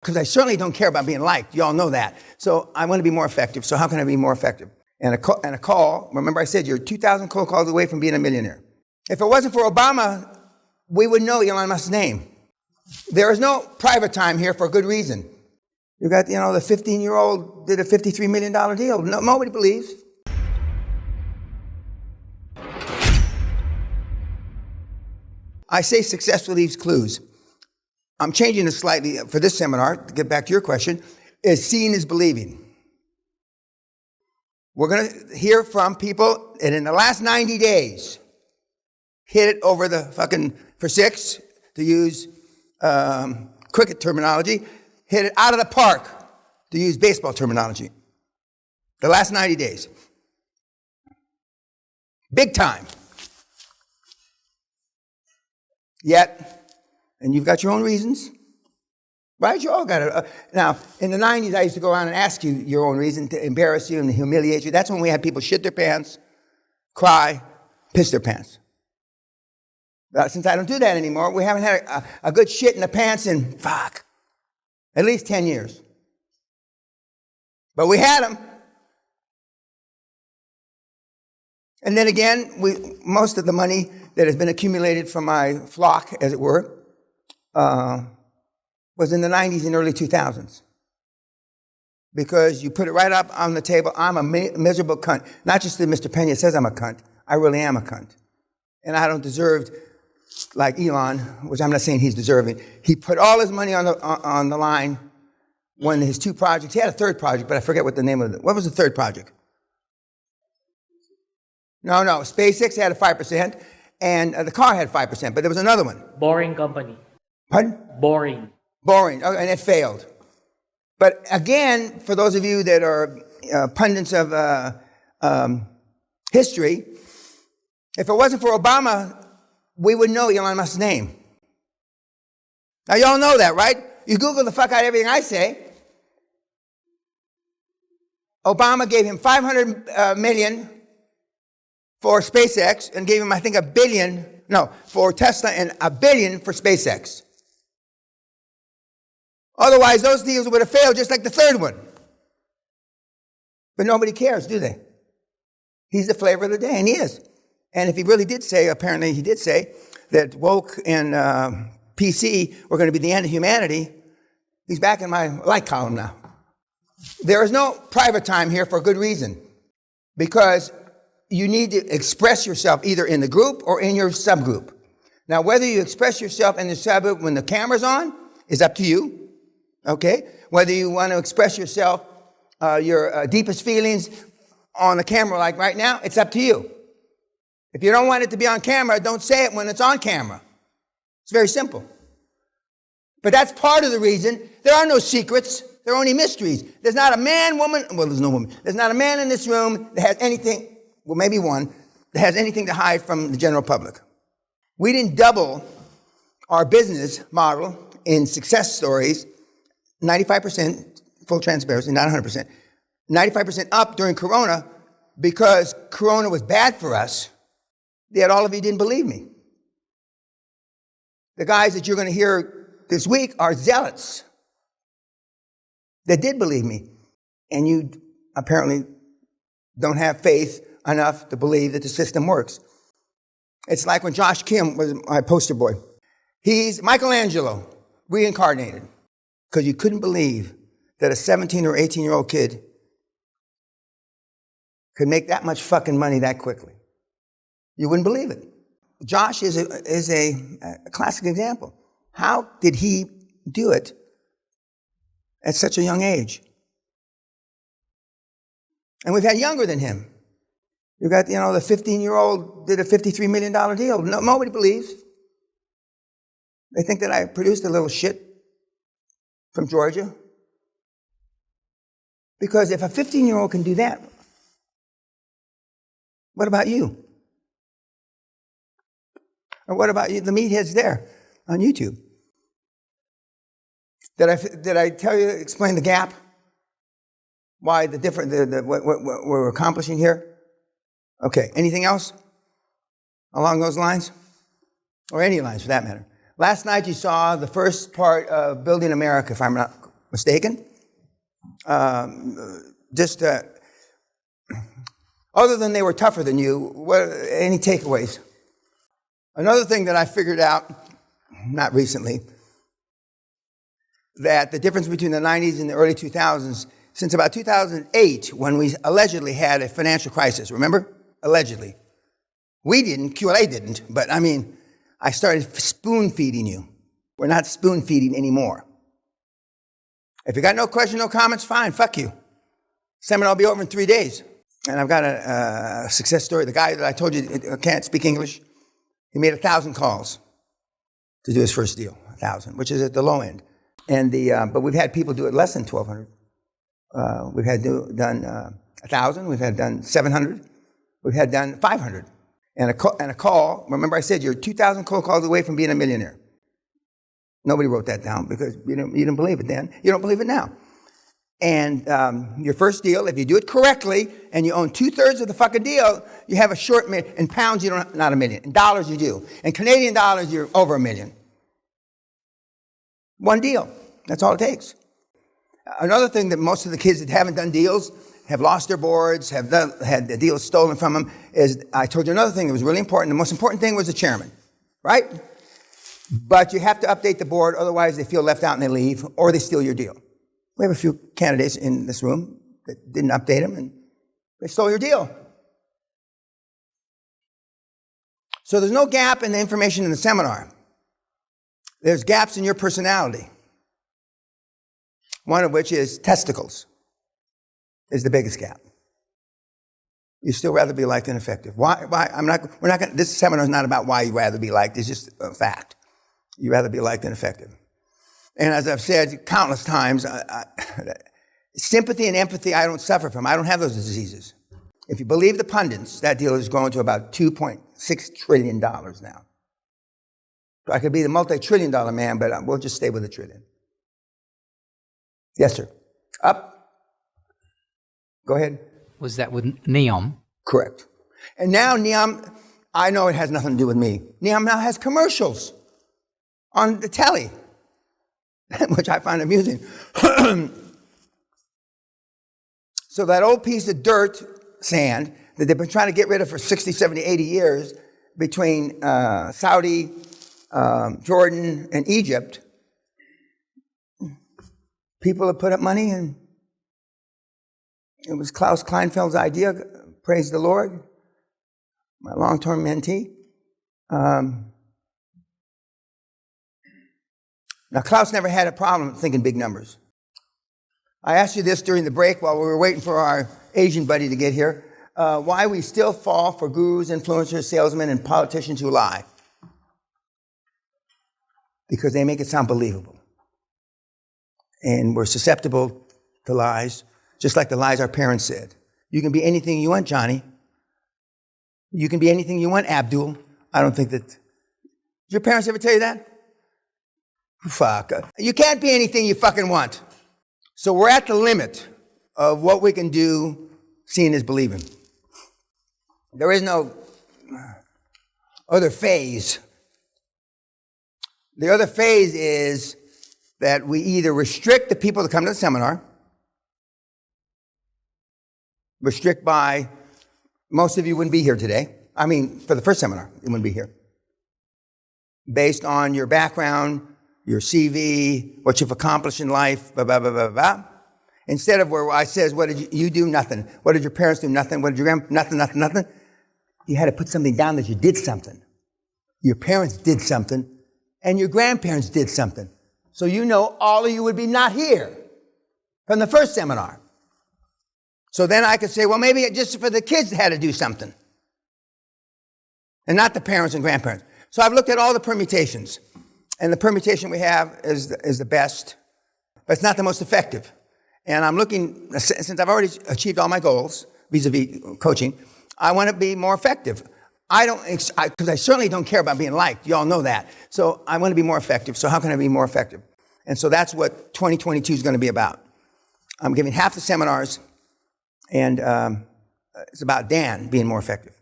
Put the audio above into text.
Because I certainly don't care about being liked. You all know that. So I want to be more effective. So how can I be more effective? And a call, remember I said you're 2,000 cold calls away from being a millionaire. If it wasn't for Obama, we would know Elon Musk's name. There is no private time here for a good reason. You got, the 15-year-old did a $53 million deal. Nobody believes. I say success leaves clues. I'm changing it slightly for this seminar, to get back to your question, is seeing is believing. We're going to hear from people that in the last 90 days hit it over the fucking, for six, to use cricket terminology, hit it out of the park, to use baseball terminology. The last 90 days. Big time. Yet, and you've got your own reasons, right? You all got it. Now, in the 90s, I used to go around and ask you your own reason to embarrass you and humiliate you. That's when we had people shit their pants, cry, piss their pants. Since I don't do that anymore, we haven't had a good shit in the pants in, at least 10 years. But we had them. And then again, most of the money that has been accumulated from my flock, as it were, was in the 90s and early 2000s. Because you put it right up on the table, I'm a miserable cunt. Not just that Mr. Peña says I'm a cunt, I really am a cunt. And I don't deserve, like Elon, which I'm not saying he's deserving, he put all his money on the line when his two projects, he had a third project, but I forget what the name of it. What was the third project? No, SpaceX had a 5%, and the car had 5%, but there was another one. Boring company. Pardon? Boring. Oh, and it failed. But again, for those of you that are pundits of history, if it wasn't for Obama, we would know Elon Musk's name. Now, y'all know that, right? You Google the fuck out of everything I say. Obama gave him $500 million for SpaceX and gave him, I think, for Tesla and $1 billion for SpaceX. Otherwise, those deals would have failed just like the third one. But nobody cares, do they? He's the flavor of the day, and he is. And if he really did say, apparently he did say, that woke and PC were going to be the end of humanity, he's back in my like column now. There is no private time here for a good reason. Because you need to express yourself either in the group or in your subgroup. Now, whether you express yourself in the subgroup when the camera's on is up to you. Okay? Whether you want to express yourself, your deepest feelings on the camera like right now, it's up to you. If you don't want it to be on camera, don't say it when it's on camera. It's very simple. But that's part of the reason. There are no secrets. There are only mysteries. There's not a man, woman, well, there's no woman. There's not a man in this room that has anything, well, maybe one, that has anything to hide from the general public. We didn't double our business model in success stories, 95%, full transparency, not 100%, 95% up during Corona because Corona was bad for us, yet all of you didn't believe me. The guys that you're going to hear this week are zealots that did believe me. And you apparently don't have faith enough to believe that the system works. It's like when Josh Kim was my poster boy. He's Michelangelo, reincarnated, because you couldn't believe that a 17 or 18-year-old kid could make that much fucking money that quickly. You wouldn't believe it. Josh is a classic example. How did he do it at such a young age? And we've had younger than him. You've got, the 15-year-old did a $53 million deal. Nobody believes. They think that I produced a little shit from Georgia. Because if a 15-year-old can do that, what about you? Or what about you, the meatheads there on YouTube? Did I tell you, explain the gap? Why the different, what we're accomplishing here? Okay, anything else along those lines? Or any lines for that matter. Last night you saw the first part of Building America, if I'm not mistaken. Other than they were tougher than you, any takeaways? Another thing that I figured out, not recently, that the difference between the 90s and the early 2000s, since about 2008, when we allegedly had a financial crisis, remember? Allegedly. We didn't, QLA didn't, but I started spoon-feeding you. We're not spoon-feeding anymore. If you got no question, no comments, fine, fuck you. Seminar will be over in 3 days. And I've got a success story. The guy that I told you can't speak English, he made 1,000 calls to do his first deal, 1,000, which is at the low end. And but we've had people do it less than 1,200. We've had done 1,000. We've had done 700. We've had done 500. And a call. Remember, I said you're 2,000 cold calls away from being a millionaire. Nobody wrote that down because you didn't believe it then. You don't believe it now. And your first deal, if you do it correctly and you own 2/3 of the fucking deal, you have a short million. In pounds, you don't, not a million. In dollars, you do. In Canadian dollars, you're over $1 million. One deal. That's all it takes. Another thing that most of the kids that haven't done deals, have lost their boards, had the deals stolen from them, is I told you another thing that was really important. The most important thing was the chairman, right? But you have to update the board, otherwise they feel left out and they leave, or they steal your deal. We have a few candidates in this room that didn't update them, and they stole your deal. So there's no gap in the information in the seminar. There's gaps in your personality. One of which is testicles is the biggest gap. You'd still rather be liked than effective. Why? This seminar is not about why you'd rather be liked. It's just a fact. You'd rather be liked than effective. And as I've said countless times, sympathy and empathy I don't suffer from. I don't have those diseases. If you believe the pundits, that deal is going to about $2.6 trillion now. I could be the multi-trillion-dollar man, but we'll just stay with $1 trillion. Yes, sir. Up. Go ahead. Was that with NEOM? Correct. And now NEOM, I know it has nothing to do with me. NEOM now has commercials on the telly, which I find amusing. So that old piece of dirt, sand, that they've been trying to get rid of for 60, 70, 80 years between Saudi, Jordan, and Egypt, people have put up money, and it was Klaus Kleinfeld's idea, praise the Lord, my long-term mentee. Now, Klaus never had a problem thinking big numbers. I asked you this during the break while we were waiting for our Asian buddy to get here, why we still fall for gurus, influencers, salesmen, and politicians who lie. Because they make it sound believable. And we're susceptible to lies, just like the lies our parents said. You can be anything you want, Johnny. You can be anything you want, Abdul. I don't think that... Did your parents ever tell you that? Fuck. You can't be anything you fucking want. So we're at the limit of what we can do, seeing is believing. There is no other phase. The other phase is that we either restrict the people that come to the seminar, restrict by, most of you wouldn't be here today. I mean, for the first seminar, you wouldn't be here. Based on your background, your CV, what you've accomplished in life, blah, blah, blah, blah, blah. Instead of where I says, what did you do? Nothing. What did your parents do? Nothing. What did your grandparents? Nothing, nothing, nothing. You had to put something down that you did something. Your parents did something, and your grandparents did something. So you know all of you would be not here from the first seminar. So then I could say, well, maybe just for the kids had to do something. And not the parents and grandparents. So I've looked at all the permutations. And the permutation we have is the best, but it's not the most effective. And I'm looking, since I've already achieved all my goals, vis-a-vis coaching, I want to be more effective. Because I certainly don't care about being liked. You all know that. So I want to be more effective. So how can I be more effective? And so that's what 2022 is going to be about. I'm giving half the seminars, and it's about Dan being more effective.